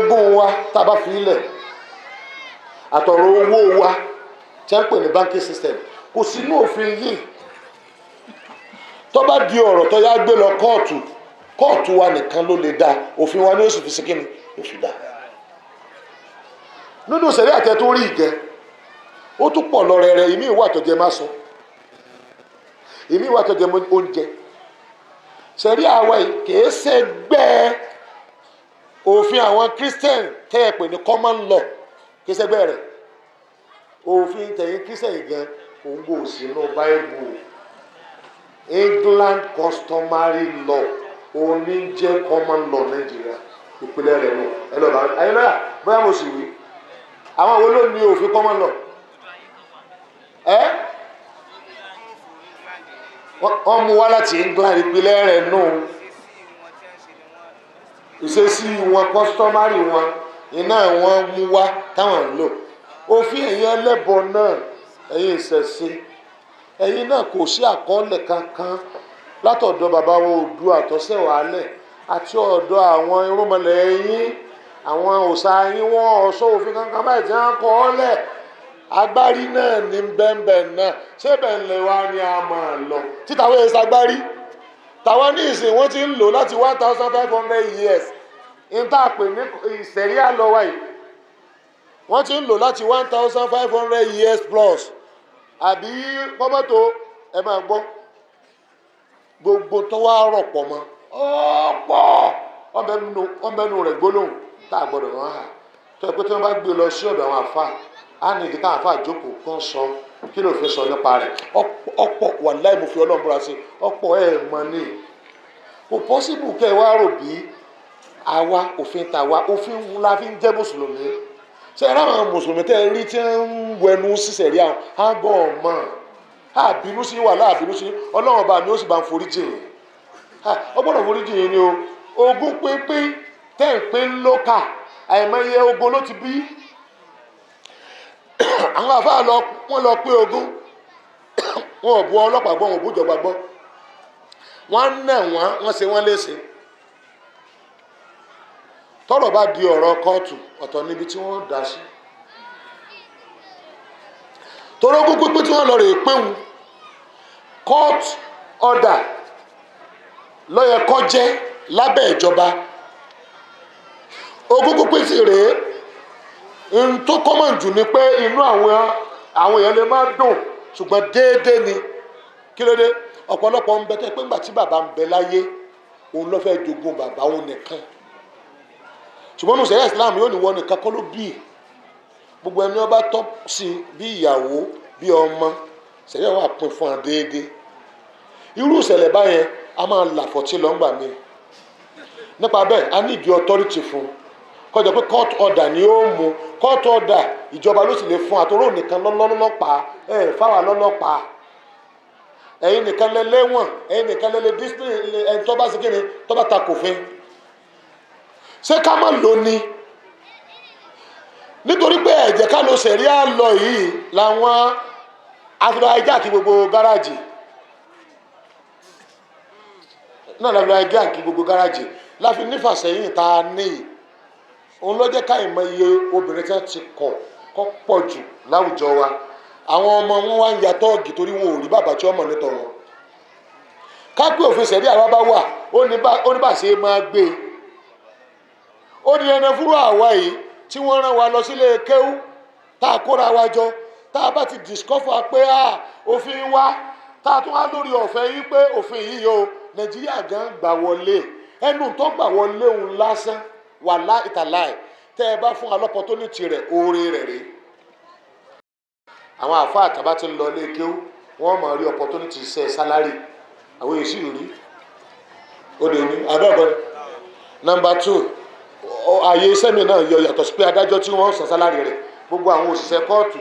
ogún wa tá a bá fi ilẹ̀ àtọ̀rọ̀ owó wa tí wọ́n ń pè ní banking system kò sínú òfin yìí tó bá di ọ̀rọ̀ tó yá gbé lọ kóòtù wa nìkan ló lè dá òfin wa ní oṣù fi sí kíni ó fi dá nínú sẹ̀rí àtẹ tó rí ìgẹ́ ó tún pọ̀ lọ rẹ̀rẹ̀ ìmí ìwà tó jẹ má sọ ìmí ìwà tó jẹ oúnjẹ sẹ̀rí àwa kìí ṣẹgbẹ́ òfin àwọn Christian tẹ́ ẹ pè ní common law kìí ṣẹgbẹ́ rẹ̀ òfin tẹ̀yìn Christian gan òun kò sínú Bible England customary law òní jẹ́ common law Nàìjíríà ìpínlẹ̀ rẹ̀ nù ẹ lọ́ba ayélujára bóyá mo sì wí àwọn wo ló ní òfin common law wọ́n mú wá láti England ìpínlẹ̀ rẹ̀ nù ìṣesí wọn customary wọn iná wọn mú wá táwọn ń lò òfin ẹ̀yin ẹlẹ́bọ náà ẹ̀yin ìṣẹ̀ṣe ẹ̀yin náà kò sí àkọọ́lẹ̀ kankan látọ̀dọ̀ bàbá wo Oòduà àtọ́sẹ̀wálẹ̀ àti ọ̀dọ̀ àwọn irúnmọlẹ̀ yín àwọn òòṣà yín wọ́n ọ̀ṣọ́ òfin kankan báyìí tí wọ́n kọ́ ọ́ lẹ̀ agbárí náà ní bẹ́ẹ̀nbẹ́ẹ̀ náà ṣé bẹ́ẹ̀nlẹ̀ wa ni a máa lọ títàwé ṣagbárí tàwọn ní ìsìn wọ́n ti ń lò láti 1500 years níta pè ní ìṣẹ̀rí àlọ́wà yìí wọ́n ti ń lò láti 1500 years plus àbí kọ́mọ́tò ẹ máa gbọ́ gbogbo tó wá rọ̀ pọ̀ mọ́ ọ̀pọ̀ ọ̀bẹ̀nu rẹ̀ gbólóhùn tá a gbọ́dọ̀ wọ́n hà tó ẹ pé tí wọ́n bá gbé lọ sí ọ̀dọ̀ àwọn àfáà á ní ìdí káwọn àfáà jókòó kán sọ kí ló fi sọ nípa rẹ̀ ọ̀pọ̀ wàláì mo fi Ọlọ́run búra sí ọ̀pọ̀ ẹ̀ mọ̀ ní kò pọ́sibù kẹ́ ẹ wá rò bí àwa òfin tàwa òfin la fi ń jẹ́ mùsùlùmí ṣe é ráwọn mùsùlùmí tẹ́ ẹ rí tí ń wẹnu sísẹ̀rí àwọn àgọ́ ọ̀mọ́ àbínú sí wàhálà àbínú sí Ọlọ́run bá mi ó sì bá ń foríjì yìí ọgbọ́dọ̀ foríjì yìí ni o ogún pínpín tẹ́ ń pín lókà àìmọye ogún ló ti bí àwọn àfáà wọ́n lọ pé ogún wọn ò bu ọlọ́pàá gbọ́ wọn ò bú ìjọba gbọ́ wọ́n nà wọ́n ṣe wọ́n léṣe tọ́rọ̀ bá di ọ̀rọ̀ kóòtù ọ̀tọ̀ níbi tí wọ́n dá sí torógún pínpín tí wọ́n lọ rè péwu court order ló yẹ kó jẹ́ lábẹ́ ìjọba ogún pínpín sì rèé n tó common jù ni pé inú àwọn èèyàn lè má dùn ṣùgbọ́n déédéé ni kí ló dé ọ̀pọ̀lọpọ̀ ń bẹ tẹ́ pé ńgbà tí bàbá ń bẹ láyé òun ló fẹ́ jogún bàbá òun nìkan ṣùgbọ́n ní sẹ́yà Islam yóò ní wọ́n nìkan kọ́ ló bí gbogbo ẹni ọba tọ́ sí bí ìyàwó bí ọmọ sẹ́yà wà pín fún wa déédéé irú ìṣẹ̀lẹ̀ báyẹn a máa là fọ́tí lọ́ngbà mi nípa bẹ́ẹ̀ a ní ìdí authority fún kọjá pé court order ni ó mú court order ìjọba ló sì lè fún àtòrò nìkan lọ́lọ́pàá fáwọn lọ́lọ́pàá ẹ̀yin nìkan lẹ́lẹ́wọ̀n ẹ̀yin nìkan lẹ́lẹ́ discipline ẹni tó bá ṣe kíni tó bá ta kòfin ṣé ká má lò ní nítorí pé ẹ̀jẹ̀ ká ló ṣẹ̀rí àlọ́ yìí làwọn afro hijack gbogbo gáràjì náà làwọn hijack gbogbo gáràjì láfi nífàsẹ́yìn tá a ní òun ló jẹ́ ká ìmọ̀ iye obìnrin tí wọ́n ti kọ́ pọ̀ jù láwùjọ wa àwọn ọmọ wọn wá ń ya tọ́ọ̀gì torí wọn ò rí bàbá tí wọ́n mọ̀ nítọ̀ wọn ká pé òfin ṣẹ̀rí àwa bá wà ó ní bá ṣe máa gbé ó ní ẹni fúrú àwa yìí tí wọ́n rán wa lọ sílé kéwú tá a kóra wa jọ tá a bá ti discover pé òfin wa tá a tún wá lórí ọ̀fẹ́ yìí pé òfin yìí o Nàìjíríà gan gbà wọlé ẹnu tó gbà wọlé òun lásán wàhálà ìtàláì tẹ́ ẹ bá fún alọ́pọ̀tónìtì rẹ̀ oore rẹ̀ rèé àwọn àfáà tàbá ti lọ ilé kéwú wọ́n máa rí opportunity iṣẹ́ sálárì àwọn èsì rí òde ní abẹ́ọ̀bẹ́ nọ́mbà 2 ààyè iṣẹ́ mi náà yọ yàtọ̀ sí pé adájọ́ tí wọ́n san sálárì rẹ̀ gbogbo àwọn òṣìṣẹ́ kóòtù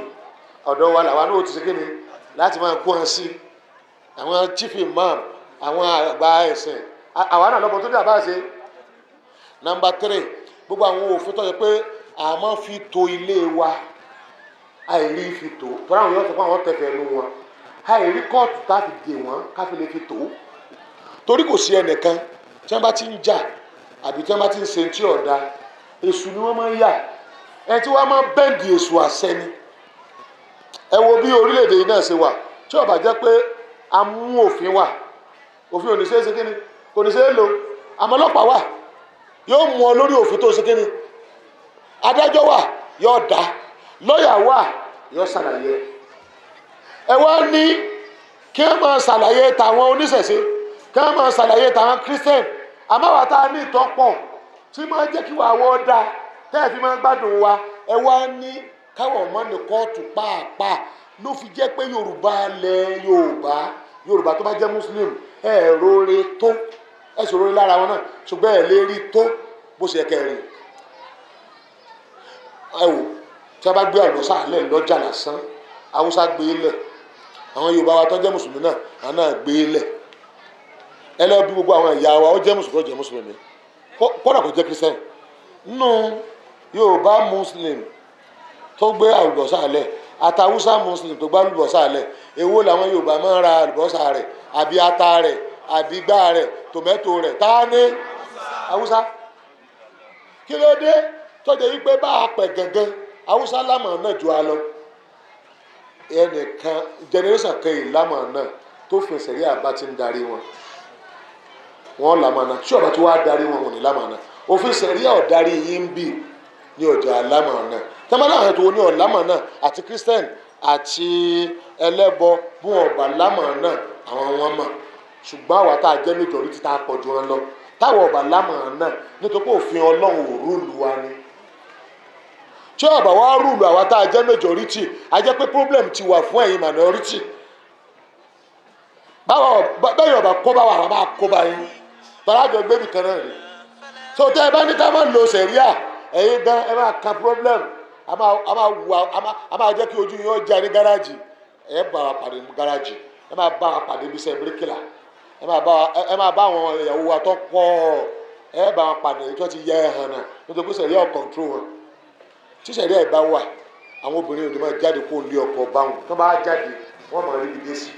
ọ̀dọ̀ wa làwa náà ti ṣe kéde láti máa kó hàn sí àwọn chief imam àwọn àgbà ẹ̀sìn àwa náà lọ́pọ̀ tó dé àbá ṣe nọ́mbà 3 gbogbo àwọn òfin tó yẹ pé àmọ́ fi to ilé wa àìrí fi tó tọ́lá àwọn yóò sọ fún àwọn tẹ̀fẹ̀ ẹnu wọn àìrí kóòtù tá a fi dè wọ́n ká fi lè fi tó torí kò sí ẹnìkan tí wọ́n bá ti ń jà àbí tí wọ́n bá ti ń ṣe tí ọ̀dà èṣù ni wọ́n máa ń yà ẹ tí wọ́n máa ń bẹ́ǹdì èṣù àṣẹ ni. ẹ wo bí orílẹ̀-èdè yìí náà ṣe wà tí ó bá jẹ́ pé a mú òfin wà òfin ò ní ṣe é ṣe kíni kò ní ṣe é lò àmọ́ ọlọ́pàá wà yóò mú ọ lórí òfin tó ṣe kíni adájọ́ wà yóò dá lọ́ọ̀yà wà yóò ṣàlàyé ẹ wá ní kí wọ́n máa ṣàlàyé tàwọn oníṣẹ̀ṣe kí wọ́n máa ṣàlàyé tàwọn Christian àmọ́ wà tá a ní ìtọ́pọ̀ tí máa jẹ́ kí wàá wọ́ da tẹ́ ẹ̀ fi máa gbádùn wa ẹ wá ní káwọn ọmọ ní kóòtù pàápàá ló fi jẹ́ pé Yorùbá tó bá jẹ́ Muslim ẹ̀ rore tó ẹ̀ sì rore lára wọn náà ṣùgbọ́n ẹ̀ lè rí tó bó ṣe kẹrin ẹ wò tí a bá gbé àlùbọ́sà lẹ̀ lọ́jà lásán Haúsá gbé lẹ̀ àwọn Yorùbá wa tó jẹ́ Mùsùlùmí náà àwọn náà gbé lẹ̀ ẹ lọ bí gbogbo àwọn ìyá wa ó jẹ́ Mùsùlùmí ó jẹ́ Mùsùlùmí kódà kò jẹ́ Christian nínú Yorùbá Muslim tó gbé àlùbọ́sà lẹ̀ àtàwùsá Muslim tó gbé àlùbọ́sà lẹ̀ èwo làwọn Yorùbá máa ń ra àlùbọ́sà rẹ̀ àbí ata rẹ̀ àbí gbá rẹ̀ tòmẹ́tò rẹ̀ tá a ní Haúsá kí ló dé tọ́jà yìí pé bá a pẹ̀ gangan Haúsá lámọ̀ náà ju a lọ ẹnìkan generation kan yìí lámọ̀ náà tó fẹsẹ̀ rí àbá ti ń darí wọn lámọ̀ náà tí ọba tí wàá darí wọn ní lámọ̀ náà òfin sẹ̀ríà ọ̀darí yìí ń bì ní ọjà lámọ̀ náà tẹ́mọ́lá àwọn ètò ní ọ̀lámọ̀ náà àti Christian àti ẹlẹ́bọ bí wọn ọba lámọ̀ náà àwọn wọn mọ̀ ṣùgbọ́n àwa tá a jẹ́ majority tá a pọ̀ jù wọn lọ táwọn ọba lámọ̀ náà nítorí pé òfin Ọlọ́run ò rúùlù wa ni tí ọba wa rúùlù àwa tá a jẹ́ majority a jẹ́ pé problem ti wà fún ẹ̀yin minority bẹ́ẹ̀ ọba kó bá wà wà máa kó bá yín tọ́lájọ gbẹ́bí kan náà rí so tẹ́ ẹ bá ní ká má lo sẹ̀ríà ẹ̀yin gan ẹ máa kan problem a máa jẹ́ kí ojú yín ó já ní gáràjì ẹ bá wa pàdé ní gáràjì ẹ máa bá wa pàdé bí sẹ́ bíríkìlà ẹ máa bá àwọn ìyàwó wa tó pọ̀ ẹ bá wọn pàdé tí wọ́n ti yẹ ẹ hàn náà nítorí pé sẹ̀ríà ò control wọn tí sẹ̀ríà ẹ̀ bá wà àwọn obìnrin ò ní máa jáde kó lé ọkọ báwọn tó bá jáde wọ́n máa rí ibi dé sí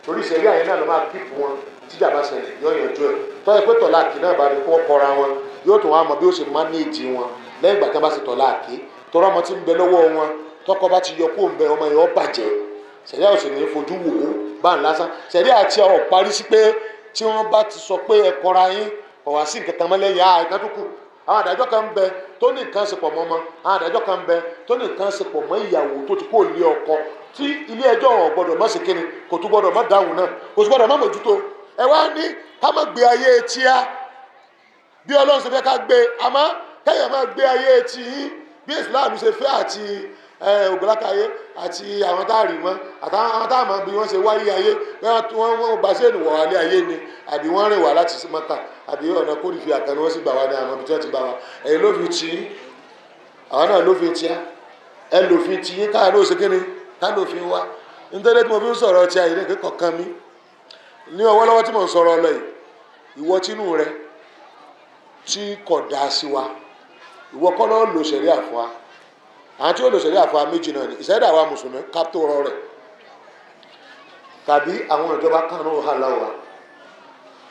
torí sẹ̀ríà yẹn náà ló máa kíkù wọn tíjà bá ṣẹlẹ̀ yóò yanjú ẹ̀ tọ́jú pé tọ̀láàkì náà bá rí kó kọ́ra wọn yóò tún wọn mọ bí ó ṣe mánéèjì wọn lẹ́yìn ìgbà tí wọ́n bá ṣe tọ̀láàkì tọ́rọ ọmọ tí ń bẹ lọ́wọ́ wọn tọkọ bá ti yọ kó ń bẹ ọmọ yẹn ó bàjẹ́ sẹ̀ríà ò sì ní fojú wò ó bá ń lásán sẹ̀ríà àti ọ̀ parí sí pé tí wọ́n bá ti sọ pé ẹ kọ́ra yín ọ̀wá sí nǹkan kan mọ́ lẹ́yìn àìká tó kù àwọn àdájọ́ kan ń bẹ tó ní nǹkan ṣe pọ̀ mọ́ ọmọ àwọn àdájọ́ kan ń bẹ tó ní nǹkan ṣe pọ̀ mọ́ ìyàwó tó ti kó lé ọkọ tí ilé ẹjọ́ wọn gbọ́dọ̀ má ṣe kíni kò tún gbọ́dọ̀ má dáhùn náà kò tún gbọ́dọ̀ má mójútó ẹ wá ní ká má gbé ayé tíá bí Ọlọ́run ṣe fẹ́ ká gbé àmọ́ kẹ́yìn má gbé ayé tí bí Islam ṣe fẹ́ àti ògbólákàyé àti àwọn tá a rí mọ́ àtàwọn tá a mọ̀ bí wọ́n ṣe wáyé ayé wọ́n gbà sí ènìwọ̀ wálé ayé ni àbí wọ́n rìn wá láti Mọ́kà àbí ọ̀nà kórìfì àkànní wọ́n sì gbà wá ní àwọn ibi tí wọ́n ti gbà wá ẹ̀yin ló fi tì í àwọn náà ló fi tì á ẹ lò fi tì í káà ló ṣe kíni ká ló fi wá nítorí tí mo fi ń sọ̀rọ̀ ti àyè nìkan kọ̀ọ̀kan mi ní ọwọ́ lọ́wọ́ tí mo ń sọ̀rọ̀ lọ yìí ìwọ tínú rẹ tí kò dáa sí wa ìwọ kọ́ lọ́ọ́ lò ṣẹ̀ríà fún wa àwọn tí ó lò ṣẹ̀ríà fún wa méjì náà ni ìṣẹ̀dá wa mùsùlùmí kápító rọ rẹ̀ tàbí àwọn ìjọba kan náà hà láwọ̀ wa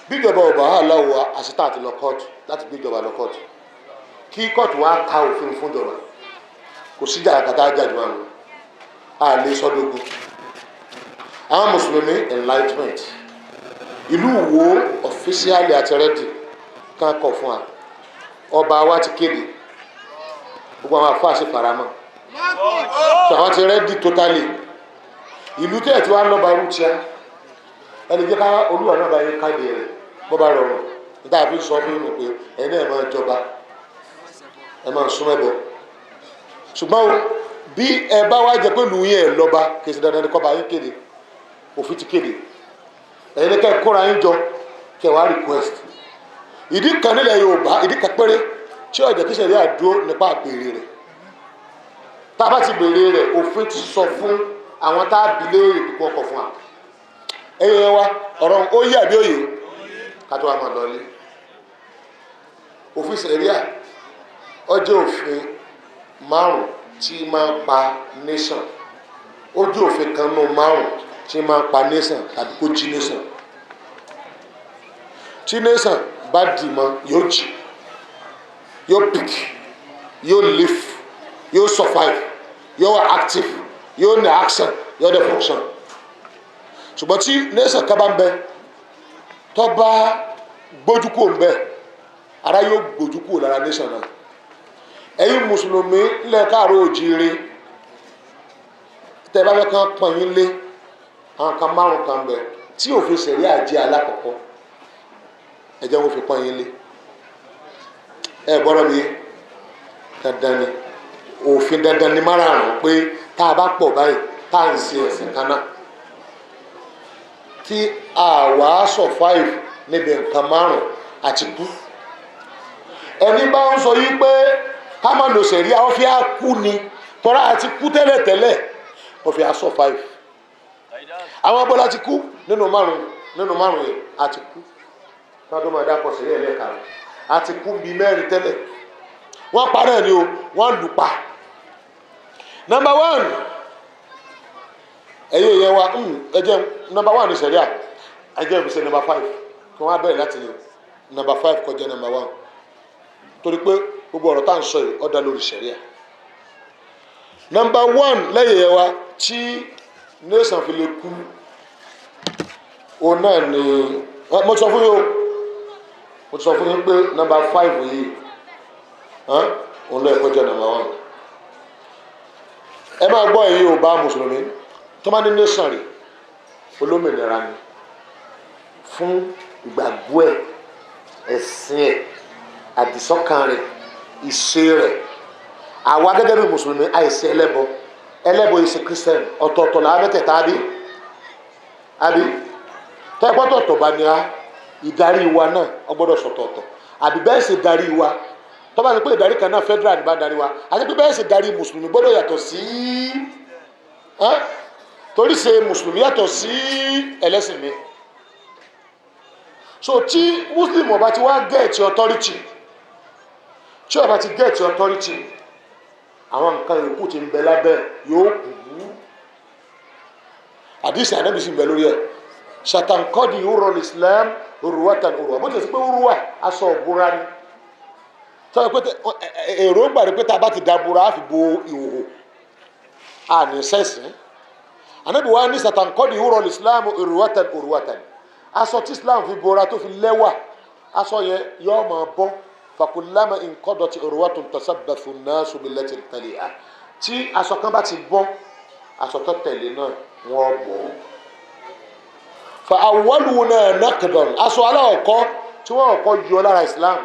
bí ìjọba ọba hà láwọ̀ wa àṣetá àti lọ kóòtù láti gbé ìjọba lọ kóòtù kí kóòtù wa ka òfin fún ìjọba kò síjà àkàtà àjàdù wa lọ àlè sọdọ̀gùn àwọn mùsùlùmí enlightenment ìlú wo ọ̀fíṣíálì àti rẹ́dì kan kọ̀ fún wa ọba wa ti kéde gbogbo àwọn àfáà sì faramọ́ so àwọn ti rẹ́dì totally ìlú tẹ̀ tí wàá lọ́ba rútia ẹni jẹ́ ká olúwa náà bá yẹ káde rẹ̀ bó bá rọrùn níta àfi sọ fún mi pé ẹni ẹ̀ máa jọba ẹ̀ máa súnmọ́ ẹ̀bọ ṣùgbọ́n bí ẹ bá wá jẹ pé lùú yẹn lọ́ba kì í ṣe dandan ní kọ́ba yín kéde òfin ti kéde ẹ̀yin ní ká kóra yín jọ kẹ́ wá request ìdí kan nílẹ̀ Yorùbá ìdí kan péré tí ọjà kí sẹ̀rí àdúró nípa àbèrè rẹ̀ tá a bá ti bèrè rẹ̀ òfin ti sọ fún àwọn tá a bí léèrè kíkọ́ ọkọ̀ fún wa ẹ̀yẹ wa ọ̀rọ̀ ó yé àbí òye ká tó wà máa lọ lé òfin sẹ̀ríà ó jẹ́ òfin márùn tí máa ń pa nation ó jẹ́ òfin kan nù márùn tí máa ń pa nation tàbí kó jí nation tí nation bá dì mọ́ yóò jí yóò pìk yóò live yóò survive yóò wà active yóò ní action yóò dé function ṣùgbọ́n tí nation kan bá ń bẹ tó bá gbójú kúrò ń bẹ ara yóò gbójú kúrò lára nation náà ẹ̀yin mùsùlùmí ilẹ̀ káàárọ̀ oòjíire tẹ́ bá fẹ́ kàn pọ́n yín lé àwọn kan márùn kan bẹ tí òfin ṣẹ̀rí àjẹ́ alákọ̀ọ́kọ́ ẹ jẹ́ wọn fi pọ́n yín lé ẹ gbọ́dọ̀ bí dandan ni òfin dandan ni márààrún pé tá a bá pọ̀ báyìí tá à ń ṣe ẹ̀sìn kan náà tí àwa survive níbi nǹkan márùn àti kú ẹni bá ń sọ yìí pé ká má lò ṣẹ̀rí àwọn fi á kú ni tọ́ra àti kú tẹ́lẹ̀tẹ́lẹ̀ wọ́n fi á survive àwọn bọ́lá ti kú nínú márùn yẹn àti kú tọ́dún máa dápọ̀ sílẹ̀ ẹlẹ́ka àti kú bíi mẹ́rin tẹ́lẹ̀ wọ́n parẹ́ ni o wọ́n lù pa number one ẹ̀yẹ yẹn wa ẹ̀jẹ̀ number one ní sẹ̀ríà ẹ̀jẹ̀ ìbísẹ̀ number five kí wọ́n á bẹ̀rẹ̀ láti number five kọjá number one torí pé gbogbo ọ̀rọ̀ tá à ń sọ yìí ó dá lórí sẹ̀ríà number one lẹ́yìn yẹn wa tí nation fi lè kú òun náà ni mo sọ fún yín pé number five yìí òun lọ ẹ̀kọ́ jẹ́ number one ẹ máa gbọ́ èyí ò bá mùsùlùmí tó máa ní nation rẹ̀ olómìnira ni fún ìgbàgbọ́ ẹ̀ ẹ̀sìn ẹ̀ àdìsọ́kàn rẹ̀ ìṣe rẹ̀ àwa gẹ́gẹ́ bí mùsùlùmí àìsí ẹlẹ́bọ yìí ṣe kírísítẹ́nì ọ̀tọ̀ọ̀tọ̀ làwọn mẹ́tẹ̀ẹ̀ta àbí tẹ́gbọ́tọ̀ọ̀tọ̀ bá ní a ìdarí wa náà ọgbọ́dọ̀ sọ̀tọ̀ọ̀tọ̀ àbí bẹ́ẹ̀ ṣe darí wa tó bá ní pé ìdarí kan náà federal ní bá darí wa àti pé bẹ́ẹ̀ ṣe darí mùsùlùmí gbọ́dọ̀ yàtọ̀ sí torí ṣe mùsùlùmí yàtọ̀ sí ẹlẹ́sìn mi so tí muslim ọba ti wá gẹ̀ẹ́tì authority tí ọba ti gẹ̀ẹ́tì authority àwọn nǹkan yòókù ti ń bẹ lábẹ́ yóò kú àdìsí ànábì sì ń bẹ lórí ẹ̀ ṣàtànkọ́dì urọ̀ islam urwatan urwa bó ti sọ pé urwa aṣọ òbúra ni sọ pé èròǹgbà rẹ pé tá a bá ti dàbúra á fi bo ìhòhò àní sẹ́sìn ànábì wa ní ṣàtànkọ́dì urọ̀ islam urwatan urwatan aṣọ tí islam fi bora tó fi lẹ́wà aṣọ yẹn yóò máa bọ́ fakulama nkọdọtì urwatun tasabbathu nnasu billati taliha tí aṣọ kan bá ti bọ́ aṣọ tó tẹ̀lé náà wọ́n bọ́ fa awwaluna naqdan aṣọ aláwọ̀kọ́ tí wọ́n kọ́ yọ lára islam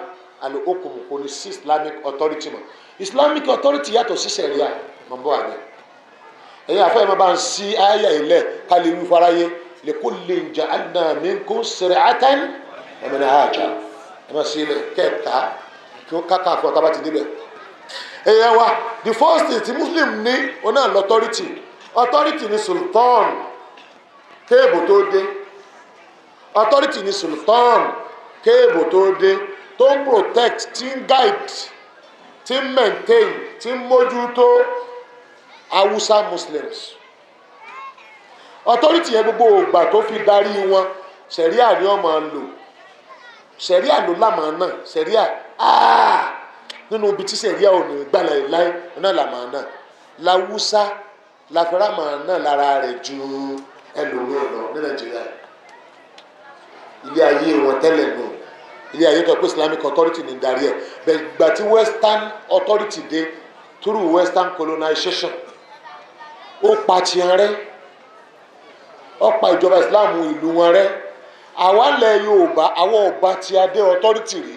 àlè okùnmù kò ní sí islamic authority mọ́ islamic authority yàtọ̀ sí sẹ̀ríà mọ̀ bọ́ àná ẹ̀yin àfẹ́ máa bá ń sí ayé ilẹ̀ kálí wí fáráyé likullin ja'alna minkum shir'atan wa minhaja ẹ̀ máa sí ilẹ̀ kẹta kí wọ́n káká fún ọ̀tá bá ti débẹ̀ ẹ̀yẹ wa the first thing ti muslim ní oná authority ni sultan kéèbù tó dé authority ni sultan kéèbù tó dé tó ń protect tí ń guide tí ń maintain tí ń mójútó Hausa muslims authority yẹn gbogbo ògbà tó fi darí wọn sẹ̀ríà ni wọ́n máa ń lò sẹ̀ríà ló lámàá náà sẹ̀ríà nínú ibi tí sẹ̀ríà ò ní gbàlẹ̀ láì náà làmàá náà làwùsá láfẹ́ràmàá náà lára rẹ̀ ju ẹlòmíràn lọ ní Nàìjíríà ilé ayé wọn tẹ́lẹ̀ nù ilé ayé tó pé Islamic authority ní darí ẹ̀ bẹ́ẹ̀ gbà tí Western authority dé through Western colonization ó pa tiẹ̀ rẹ́ ó pa ìjọba Islam ìlú wọn rẹ́ àwa lẹ Yorùbá àwọn ọba tí a dé authority rí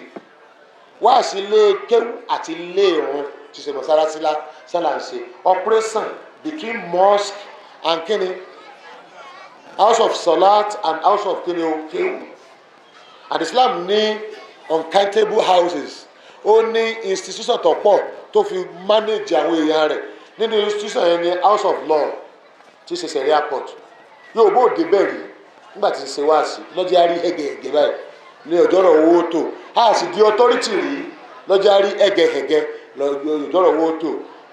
wá sí ilé kéwú àti ilé ìrun ti ṣe mọ́sálásí sálàǹṣe operation between mosque and kini house of salat and house of kini o kéwú and Islam ní uncountable houses ó ní institution tó pọ̀ tó fi manage àwọn èèyàn rẹ̀ nínú institution yẹn ní house of law ti ṣe sẹ̀ríà court yóò bó dé bẹ́ẹ̀ rí nígbà tí ṣe wá sí lọ́jọ́ àrí ẹ̀gẹ̀ẹ̀gẹ̀ báyìí ní ọjọ́rọ̀ owó tó a sì di authority rí lọ́jọ́ àrí ẹ̀gẹ̀ẹ̀gẹ̀ lọ́jọ́rọ̀ owó tó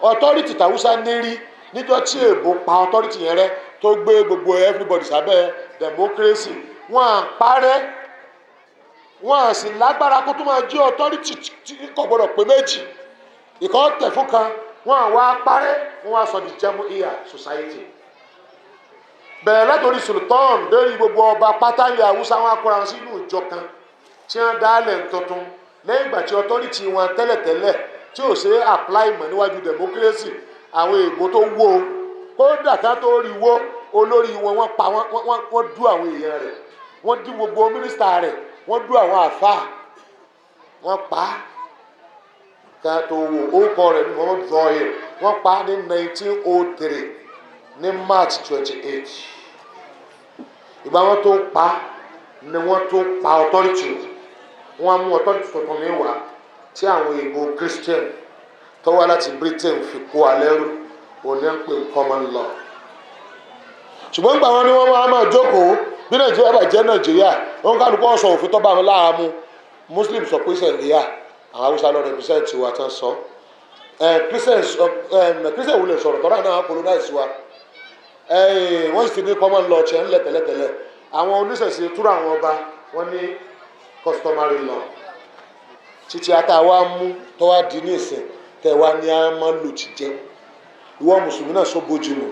authority tàwùsá ní rí níjọ́ tí èèbó pa authority yẹn rẹ́ tó gbé gbogbo everybody sábẹ́ democracy wọ́n à ń parẹ́ wọ́n à sì lágbára kó tó máa jẹ́ authority tí kò gbọ́dọ̀ pé méjì ìkọ́ tẹ̀ fún kan wọ́n àwa parẹ́ wọ́n wá sọ di Jamhuriya society bẹ̀rẹ̀ látòrí sultan lórí gbogbo ọba pátálì Haúsá wọn akọra wọn sínú ìjọ kan tí wọ́n dálẹ̀ tuntun lẹ́yìn ìgbà tí authority wọn tẹ́lẹ̀tẹ́lẹ̀ tí ò ṣe apply mọ́ níwájú democracy àwọn èèbó tó wó kódà ká tó rí wó olórí wọn wọ́n pa wọ́n dú àwọn èèyàn rẹ̀ wọ́n dú gbogbo mínísítà rẹ̀ wọ́n dú àwọn àfáà wọ́n pa á ká tó wó orúkọ rẹ̀ ní Muhammad Zohir wọ́n pa á ní 1903 ní March 28 ìgbà wọn tó pa ni wọ́n tó pa authority wọ́n mú authority tuntun ní wá tí àwọn èèbó Christian tó wá láti Britain fi kó alẹ́rú òní ń pè common law ṣùgbọ́n nígbà wọn ni wọ́n máa jókòó bí Nàìjíríà bá jẹ́ Nàìjíríà wọn kálukú ọ̀sán òfin tó bá wọn lára mu Muslim sọ pé sẹ̀ríà àwọn Haúsá lọ represent wa tán sọ Christian wulẹ̀ sọ̀rọ̀ tọ́ra náà colonize wa wọ́n sì ti ní common law tiẹ̀ ńlẹ̀ tẹ́lẹ̀tẹ́lẹ̀ àwọn oníṣẹ̀ṣe túrọ̀ àwọn ọba wọn ní customary law títí àtàwa mú tọ́wá di ní ìsìn tẹ̀wá ní a máa lò ti jẹ́ ìwọ mùsùlùmí náà sọ bójú mu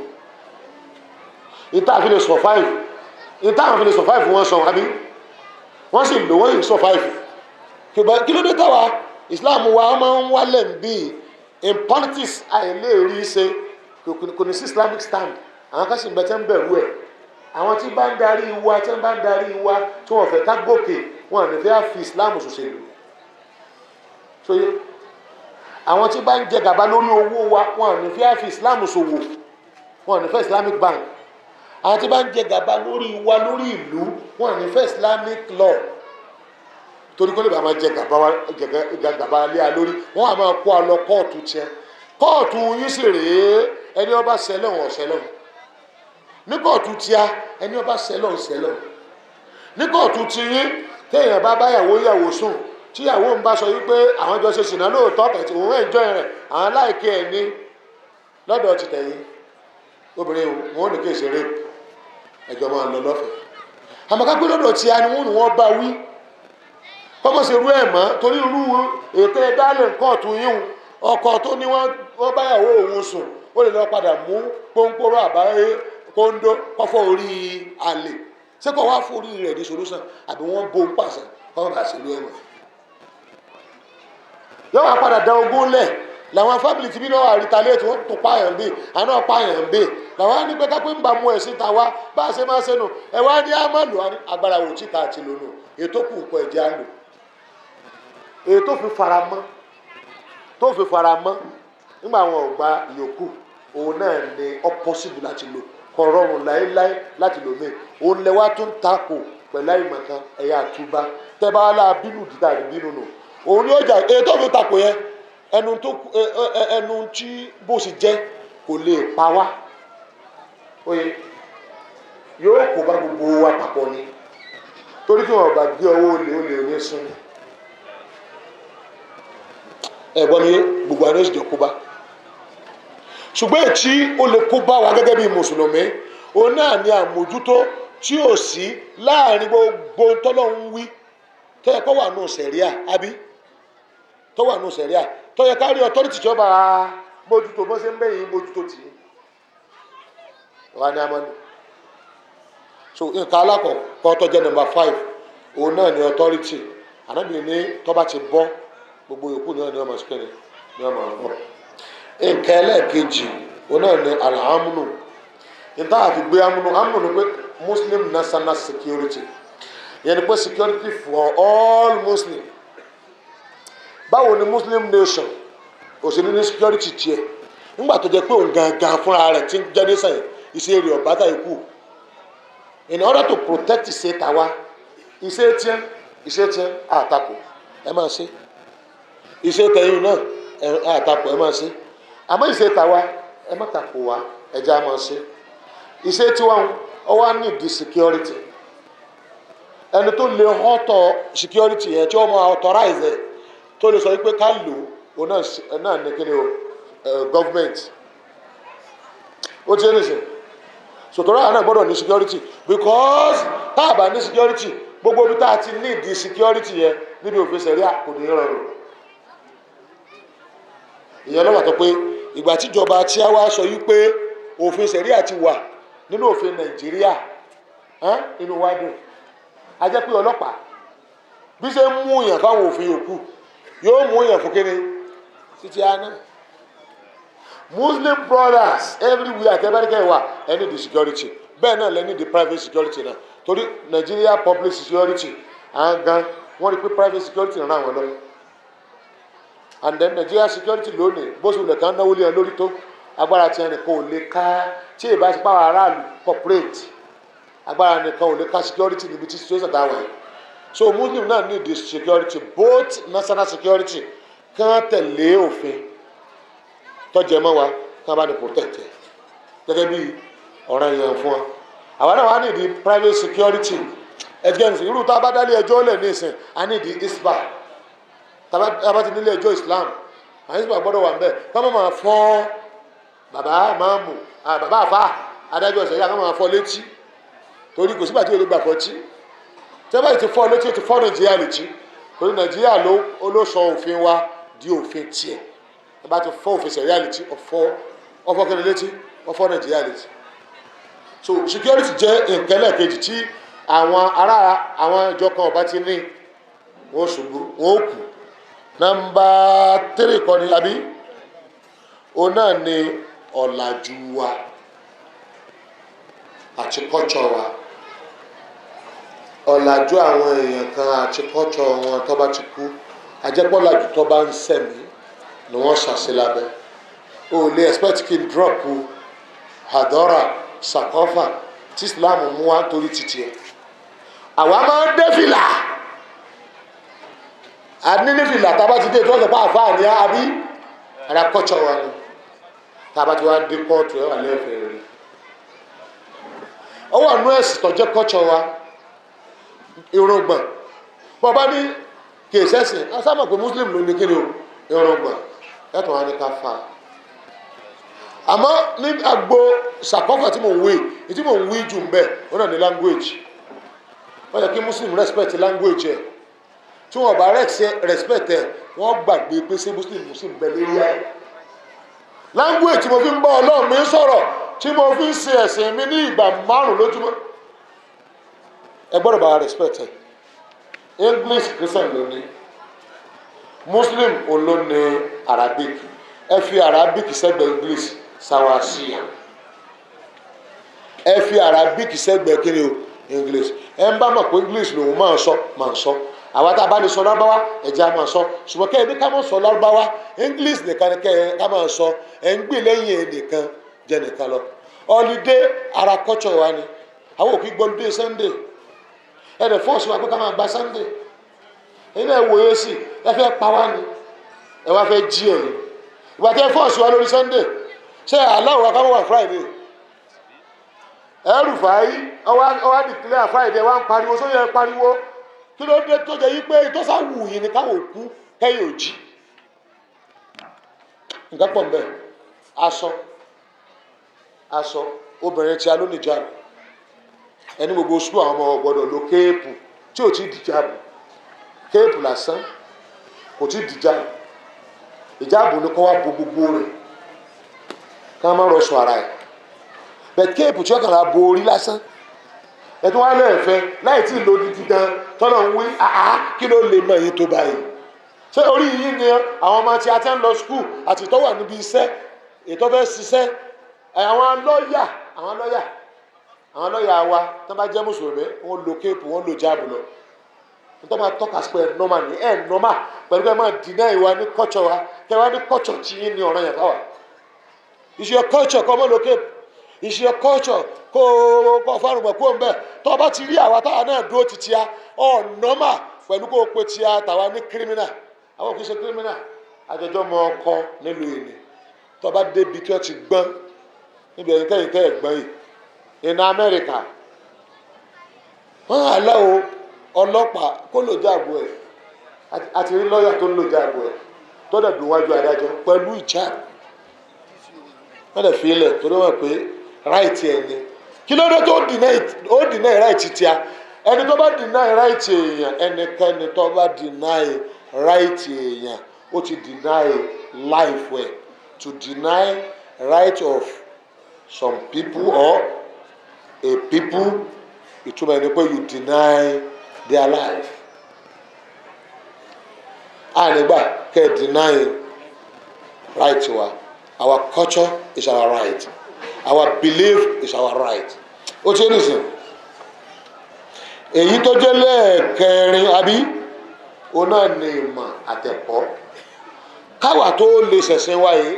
ìta àfi lè survive ìta àfi lè survive wọ́n sọ àbí wọ́n sì lò wọ́n yìí survive kí ló dé táwa Islam wa máa ń wálẹ̀ bí in politics àìlè rí ṣe kò ní sí Islamic stand àwọn kan sì ń bẹ tẹ́ ń bẹ̀rù ẹ̀ àwọn tí bá ń darí wa tí wọ́n bá ń darí wa tí wọ́n fẹ́ ká gòkè wọn à ní fẹ́ fi Islam ṣòṣèlú sóyè àwọn tí bá ń jẹ gàba lórí owó wa wọn à ní fẹ́ fi Islam ṣòwò wọn à ní fẹ́ Islamic bank àwọn tí bá ń jẹ gàba lórí wa lórí ìlú wọn à ní fẹ́ Islamic law torí kó lè bá máa jẹ gàba lé a lórí wọn à máa kó a lọ kóòtù tiẹ̀ kóòtù yín sì rèé ẹni ọba ṣẹlẹ̀wọ̀n ọ̀ṣẹlẹ̀wọ̀n ní kóòtù tíá ẹni ọba ṣẹlẹ̀wọ̀n ṣẹlẹ̀wọ̀n ní kóòtù tiyín téèyàn bá báyàwó yàwó sùn tíyàwó ń bá sọ wípé àwọn jọ ṣe ṣìnà lóòótọ́ kẹ̀tì òun ẹ̀jọ́ rẹ̀ àwọn láìké ẹ̀ ní lọ́dọ̀ ti tẹ̀yìn obìnrin wọn ò ní kí èsì rape ẹjọ́ máa lọ lọ́fẹ̀ẹ́ àmọ́ ká pé lọ́dọ̀ tíá ni wọ́n bá wí kọ́mọ̀ ṣe rú ẹ̀ mọ́ torí irú ètò ẹ̀dálẹ̀ kóòtù yín ọkọ tó ní wọ́n báyàwó òun sùn ó lè lọ padà mú pọ́npọ́rọ́ àbáyé kóńdó kọ́fọ́ orí àlè ṣé kò wá forí rẹ̀ di solution àbí wọ́n bó ń pàṣẹ kọ́mọ̀ bá ṣe lú ẹ̀ mọ́ yóò wá padà dá ogún lẹ̀ làwọn fábìlì tí bí náà àrítàlẹ́tì wọ́n tún pààyàn bíi àná pààyàn bíi làwọn á ní pé kápẹ́ ń bá mú ẹ̀sìn ta wá bá a ṣe máa ṣe nù ẹ̀ wá ní àmàlù agbára wò títa àti lónù ètò kù nǹkan ẹ̀jẹ̀ á lò ètò fi fara mọ́ nígbà àwọn ọ̀gbà ìyókù òun náà ní ọ̀pọ̀sibù láti lò kò rọrùn láéláé láti lò mí òun lẹ wá tún takò pẹ̀lú àìmọ̀kan ẹ̀yà àtúbá tẹ́ bá wà láà bínú dídá rí bínú nù òun ni ó jà ètò òfin takò yẹn ẹnu tí bó ṣe jẹ kò lè pa wá oye yóò kó bá gbogbo wa papọ̀ ni torí kí wọn bá gbé ọwọ́ olè ní sún ẹ̀gbọ́n mi gbogbo àná ìṣèjọ kó bá ṣùgbọ́n ètí ó lè kó bá wa gẹ́gẹ́ bí mùsùlùmí òun náà ni àmójútó tí ò sí láàrin gbogbo tọ́lọ́hún wí tẹ́yẹ kọ́ wà nù sẹ̀ríà àbí tọ́ wà nù sẹ̀ríà tọ́yẹ kárí ọtọ́rìtì tí ó bá mójútó bó ṣe ń bẹ̀yìn mójútó tì í wà ní amọ́ni so nǹkan alákọ̀ọ́kọ́ tó jẹ́ number 5 òun náà ni ọtọ́rìtì ànábìrin ní tọ́ba ti bọ́ gbogbo yòókù náà ni ọmọ sùkẹ́ni ni ọmọ ọ̀rọ̀ nǹkan ẹlẹ́ẹ̀kejì òun náà ni alhamdu níta àfi gbé amúnú pé Muslim national security yẹn ni pé security for all Muslim báwo ni Muslim nation òṣèlú ní security tiẹ̀ nígbà tó jẹ́ pé òun gangan fúnra rẹ̀ ti ń jẹ́ ní sẹ́yìn iṣẹ́ rẹ̀ ọ̀bátà ikú in order to protect ìṣe tàwa iṣẹ́ tiẹ̀ àtakò ẹ máa ṣe iṣẹ́ tẹ̀yìn náà àtakò ẹ máa ṣe àmọ́ ìṣe tàwa ẹ má takò wá ẹja máa ṣe iṣẹ́ tiwa ọwọ́ ní di security ẹni tó lè họ́tọ̀ security yẹn tí wọ́n máa authorize ẹ̀ tó lè sọ wípé ká lò ó náà ní kíni o government ó ti ń sìn sòtòrò àwọn náà gbọ́dọ̀ ní security because tá a bá ní security gbogbo ibi tá a ti ní ìdí security yẹn níbi òfin sẹ̀ríà kò ní rọrùn ìyẹn lọ́wọ́ tó pé ìgbà tíjọba tí a wá sọ yí pé òfin ṣẹ̀ríà ti wà nínú òfin Nàìjíríà inú wa dùn a jẹ́ pé ọlọ́pàá bí ṣe ń mú yàn fáwọn òfin yòókù yóò mú yàn fún kéde títí àná. Muslim brothers everywhere àtẹ́bẹ́rẹ́kẹ́ wà ẹni di security bẹ́ẹ̀ náà lẹ́ni di private security náà torí Nigeria public security àwọn gan wọ́n rí pé private security ràn wọ́n lọ and then Nigeria security lónìí bó ṣe wùlẹ̀ kàn náwó lé ẹ lórí tó agbára tí ẹnìkan ò lè ká tí ìbá ti pàwọn aráàlú corporate agbára nìkan ò lè ká security níbi tí situation dáwọ̀ yìí so Muslim náà need the security both national security kàn tẹ̀lé òfin tọ́jú ẹ mọ́ wa kàn bá ní protect ẹ gẹ́gẹ́ bí ọ̀ràn yẹn fún wa àwa náà wà ní di private security against irú tá a bá dálé ẹjọ́ lẹ̀ ní ìsìn a ní di isba tá a bá ti nílé ẹjọ́ Islam àwọn isba gbọ́dọ̀ wà ń bẹ̀ ká má máa fọ́ bàbá máàmù bàbá àfa adájọ́ ọ̀sẹ̀ yá ká máa fọ́ létí torí kò sígbà tí o lè gbà fọ́ tí tẹ́ bá ti fọ́ létí o ti fọ́ Nàìjíríà létí torí Nàìjíríà ló sọ òfin wa di òfin tiẹ̀ tẹ́ bá ti fọ́ òfin ṣẹ̀ríà létí ọ̀fọ́ kẹ́ni létí ọ̀fọ́ Nàìjíríà létí so security jẹ́ nǹkan lẹ́ẹ̀kejì tí àwọn ìjọ kan ọba ti ní wọ́n ṣubú wọ́n kù nọ́mbà 3 kọ́ ni àbí òun náà ni ọ̀làjú wa àti kọ́tsọ̀ wa ọ̀làjú àwọn èèyàn kan àti kọ́tsọ̀ wọn tó bá ti kú ajẹ́pọ̀ ọ̀làjú tó bá ń sẹ̀mí ni wọ́n ṣàṣẹ lábẹ́ o lè expect kí n drop hadora sakofa tí Islam mú wá torí títí ẹ̀ àwa máa ń dé fìlà àní ní fìlà tá a bá ti dé tó ń sọ pé àfáà ní àbí ara kọ́tsọ̀ wa ni tá a bá ti wá dé kóòtù ẹ̀ wà lẹ́ẹ̀fẹ̀ẹ́ rẹ̀ ọwọ́ àánú ẹ̀sìn tó jẹ́ kọ́tsọ̀ wa irùngbọ̀n bọ́ba ní kèsì ẹ̀sìn asámọ̀ pé Muslim ló ní kíni o irùngbọ̀n ẹ̀tọ́ wa ní ká fa àmọ́ ní agbo sàkọ́fà tí mò ń wí jù ń bẹ̀ wọ́n náà ní language wọ́n yẹ kí Muslim respect language ẹ̀ tí wọ́n bá respect ẹ̀ wọ́n gbàgbé pé ṣé Muslim bẹ̀ lérí ẹ̀ language tí mo fi ń bá Ọlọ́run mi sọ̀rọ̀ tí mo fi ń ṣe ẹ̀sìn mi ní ìgbà 5 lójúmọ́ ẹ gbọ́dọ̀ bá respect ẹ̀ English Christian ló ní Muslim òun ló ní Arabic ẹ fi Arabic sẹ́gbẹ̀ẹ́ English sawasiya ẹ fi Arabic sẹ́gbẹ̀ẹ́ kí ni o English ẹ ń bá mọ̀ pé English lòun máa ń sọ àwa tá a bá ní sọ lárúbáwá ẹ̀jẹ̀ á máa sọ ṣùgbọ́n kẹ́ ẹ ní ká máa sọ lárúbáwá English nìkan ni kẹ́ ẹ ká máa sọ ẹ ń gbé lẹ́yìn ẹ nìkan jẹ́ nìkan lọ holiday ara culture wa ni àwọn òkè gbọ́lùdé Sunday ẹ dẹ̀ fọ́ọ̀sì wa pé ká máa gba Sunday ẹ̀yin náà wòye sí ẹ fẹ́ pa wá ni ẹ wá fẹ́ jí ẹ̀ ìgbà tí ẹ fọ́ọ̀sì wa lórí Sunday ṣé aláwọ̀ akáwọ̀ wà Friday ẹrù fàáyí ọwá declare Friday wá ń pariwo sóyè pariwo kí ló dé tó jẹ́ yí pé ìtọ́sà wù yìí ni káwọ̀ òkú kẹ́yìn òjì nǹkan pọ̀ mbẹ́ aṣọ obìnrin tí a ló nìjà ẹni gbogbo sukú àwọn ọmọ gbọ́dọ̀ lo kéèpù tí ò tí dìjàbù kéèpù lásán kò tí dìjàbù ìjàbù ni kọ́ wá bo gbogbo rẹ̀ ká má rọ sọ ara ẹ̀ bẹ̀ kéèpù tí ó kàn á bo orí lásán ẹ̀tún wá lẹ́ẹ̀fẹ́ láì tí ì lo dídí gan tọ́lọ̀ ń wí kí ló lè mọ èyí tó báyìí ṣé orí yìí ni àwọn ọmọ tí a ti ń lọ skul àti ìtọ́wà níbi iṣẹ́ ètò fẹ́ ṣiṣẹ́ àwọn lọ́ọ̀yà wa tó bá jẹ́ mùsùlùmí wọ́n lo kéèpù wọ́n lo jáàbù lọ nítorí máa tọ́ka sí pé ẹ̀ nọ́mà ní ẹ̀ nọ́mà pẹ̀lú pé máa dìnnà ìwà ní kọ́tsọ̀ wa kẹ́ wá ní kọ́tsọ̀ tí yín ní ọ̀rọ̀ yẹn fáwa it's your culture kọ́ mọ́ lo kéèpù it's your culture kó o fárùnmọ̀ kó o ń bẹ̀ tó o bá ti rí àwa táwa náà dúró ti tia ọ̀ nọ́mà pẹ̀lú kó o pe tia tàwa ní kírímínà àwọn kì í ṣe kírímínà àjọjọ́ mọ ọkọ nílùú èdè tó o bá débi kí o ti gbọ́n níbi ẹ̀yìn tẹ́yìn tẹ́ ẹ̀ gbọ́n yìí in America wọ́n á lọ́wọ́ ọlọ́pàá kó lò jáàbù ẹ̀ àti rí lọ́ọ̀yà tó ń lò jáàbù ẹ̀ tó dẹ̀ dùn wájú adájọ́ pẹ̀lú ìjà wọ́n dẹ̀ fi ilẹ̀ torí wọ́n pé ráìtì ẹ̀ ni kí ló dé tó deny ráìtì tíá ẹni tó bá deny ráìtì èèyàn ẹnikẹ́ni tó bá deny ráìtì èèyàn ó ti deny life ẹ̀, to deny right of some people or a people, ìtumọ̀ ẹni pé you deny their life. ànígbà kẹ́ ẹ deny right wa. Our culture is our right, our belief is our right. ó ti ní sìn èyí tó jẹ́ lẹ́ẹ̀kẹrin àbí òun náà ni ìmọ̀ àtẹ̀kọ́. káwa tó lè ṣẹ̀sìn wa yìí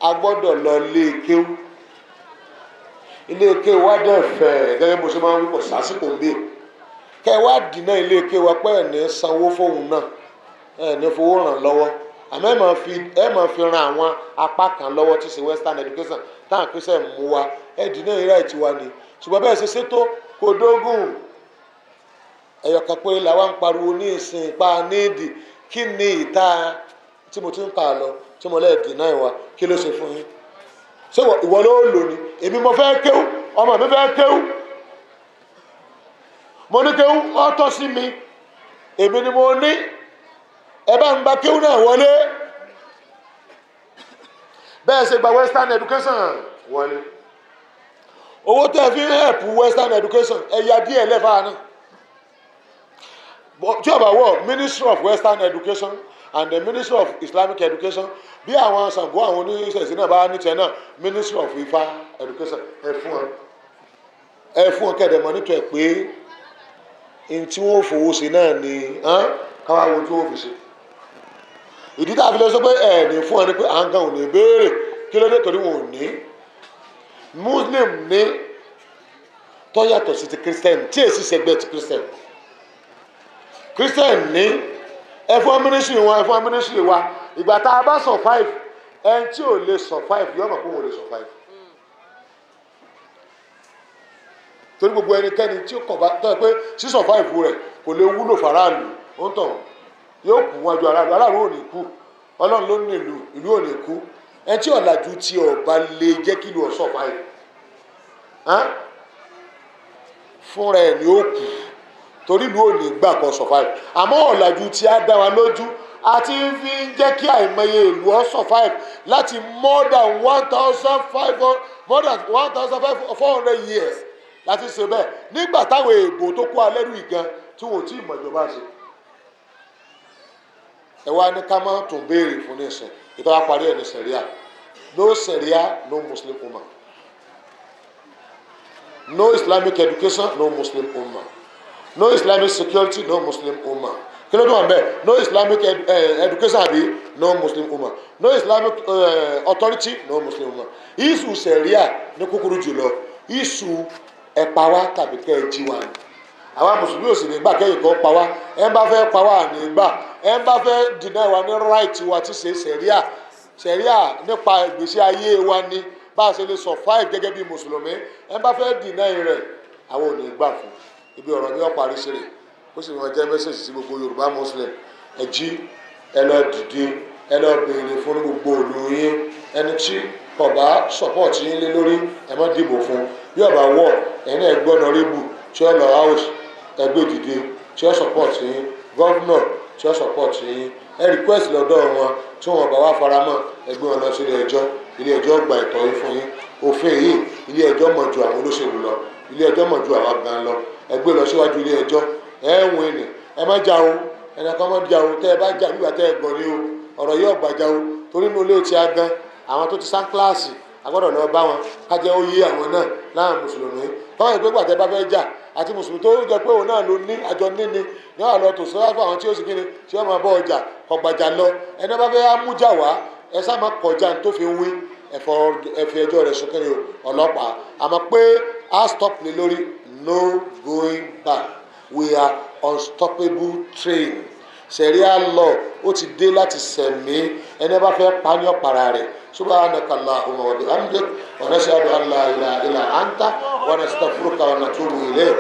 a gbọ́dọ̀ lọ ilé kéwú. ilé kéwú wa dẹ̀ fẹ̀ gẹ́gẹ́ bó ṣe máa ń wípọ̀ sásìkò ń bè. kẹ́ ẹ wá dínà ilé kéwú wa pé ẹ̀ ní sanwó fóun náà ẹ̀ ní fowó ràn lọ́wọ́ àmọ́ ẹ máa fi ran àwọn apá kan lọ́wọ́ tí ṣe western education táwọn kristian mú wa ẹ dínà right wa ni ṣùgbọ́n bẹ́ẹ̀ ṣe ṣètò kò dógùn ẹ̀yọ̀kan pé làwọn ń pariwo ní ìsìn pa níìdì kí ni ìta tí mo ti ń kà lọ tí mo lẹ́ẹ̀ dínà ìwà kí ló ṣe fún yín ṣé ìwọ ló lò ní èmi mo fẹ́ kéwú ọmọ mi fẹ́ kéwú mo ní kéwú ó tọ́ sí mi èmi ni mo ní ẹ bá ń gba kéwú náà wọlé bẹ́ẹ̀ ṣe gba western education wọlé owó tẹ́ fi ń help western education ẹ̀yà díẹ̀ lẹ́fà náà tí ó bá wọ̀ Ministry of Western Education and the Ministry of Islamic Education bí àwọn Ṣàngó àwọn oníṣẹ̀ṣẹ̀ náà bá ní tiẹ̀ náà Ministry of Ifá Education ẹ fún ọ kẹ́ẹ̀dẹ̀ mọ́ nítorí pé n tí wọ́n fowó ṣe náà ni káwá wo tí wọ́n fi ṣe ìdí tá a fi lọ sọ pé ẹ ní fún ọ ní pé à ń gan ò ní béèrè kí ló dé torí wọn ò ní Muslim ní tó yàtọ̀ sí ti Christian tí èsì ṣẹgbẹ́ ti Christian ní ẹfọn ministry wọn ẹfọn ministry wa ìgbà tá a bá survive ẹni tí ò lè survive yọọ mọ̀ pé wọn ò lè survive torí gbogbo ẹnikẹ́ni tí ó kọ̀ bá tọ́ ẹ pé sí survive rẹ̀ kò lè wúlò faraàlú ó ń tàn yóò kú wájú aráàlú ò ní kú ọlọ́run ló ní ìlú ò ní kú ẹni tí ọ̀làjú tí ọba lè jẹ́ kí ìlú ọ̀ survive fúnra ẹ̀ ni ó kù torí ìlú ò ní gbà kan survive àmọ́ ọ̀làjú tí a dá wa lójú àti fi ń jẹ́ kí àìmọye ìlú ọ̀ survive láti more than 1,400 years láti ṣe bẹ́ẹ̀ nígbà táwọn èèbò tó kó alẹ́rú ìgan tí wọn ò tí ì mọ̀ ìjọba ṣe. ẹ wá ní ká má tún béèrè fún ní ìsìn ìtọ́wá parí ẹ̀ ní sẹ̀ríà no sẹ̀ríà no Muslim Ummah no Islamic education no Muslim Ummah no Islamic security no Muslim Ummah kí ló dún wọn bẹ́ẹ̀ no Islamic education àbí no Muslim Ummah no Islamic authority no Muslim Ummah isu sẹ̀ríà ní kúkúrú jùlọ isu ẹ̀pá wa tàbí kẹ́ ẹ jí wa ni àwa mùsùlùmí ò sì ní gbà kẹ́yìn kan pa wá ẹ bá fẹ́ pa wá ní gbà ẹ bá fẹ́ deny wa ní right wa ti ṣe sẹ̀ríà nípa ìgbésí ayé wa ni bá a ṣe lè survive gẹ́gẹ́ bí mùsùlùmí ẹ bá fẹ́ deny rẹ̀ àwọn ò ní gbà fún ibi ọ̀rọ̀ ní ọ̀parí sí rẹ̀ ó sì wọ́n jẹ́ mẹ́sẹ̀jì sí gbogbo Yorùbá Muslim ẹ jí ẹ lọ dìde ẹ lọ béèrè fún gbogbo òlù yín ẹni tí ọba support yín lé lórí ẹ má dìbò fún bí ọba wọ ẹni ẹgbọ́n nọrẹ́bù tí ó lọ house ẹgbẹ́ dìde tí ó support yín governor tí ó support yín ẹ request lọ́dọ̀ wọn tí wọn bá wá faramọ́ ẹgbẹ́ wọn lọ sí ilé ẹjọ́ gba ìtọ́ yín fún yín òfin yìí ilé ẹjọ́ mọ̀ ju àwọn olóṣèlú lọ ilé ẹjọ́ mọ̀ ju àwa gan lọ ẹgbẹ́ lọ síwájú ilé ẹjọ́ ẹ ń win ni ẹ má jà o ẹnìkan má jà o tẹ ẹ bá jà nígbà tẹ ẹ gbọ́ ni o ọ̀rọ̀ yìí ọ̀gbà jà o torí inú ilé tí a gan àwọn tó ti sá kíláàsì agbọ́dọ̀ lọ bá wọn kájẹ́ ó yé àwọn náà láwọn mùsùlùmí tọ́wọ́n ìpé gbàtẹ́ bá fẹ́ jà àti mùsùlùmí tó jẹ́ pé òun náà ló ní àjọ níní ní àwọn lọ tò sọ́wọ́ fún àwọn tí ó sì kíni tí wọ́n máa bọ́ ọjà kọgbàjà lọ ẹni bá fẹ́ mújà wá ẹ sá máa kọjá tó fi ń wí ẹ̀fẹ̀ ẹjọ́ rẹ̀ sókè ní ọlọ́pàá àmọ́ pé a stop ní lórí no going back we are unstoppable train Sharia law ó ti dé láti sẹ̀mí ẹni bá fẹ́ pa ní ọ̀pára rẹ̀ subhanaka Allahumma wa bihamdik wa nashhadu an la ilaha illa anta wa nastaghfiruka wa natubu ilayk.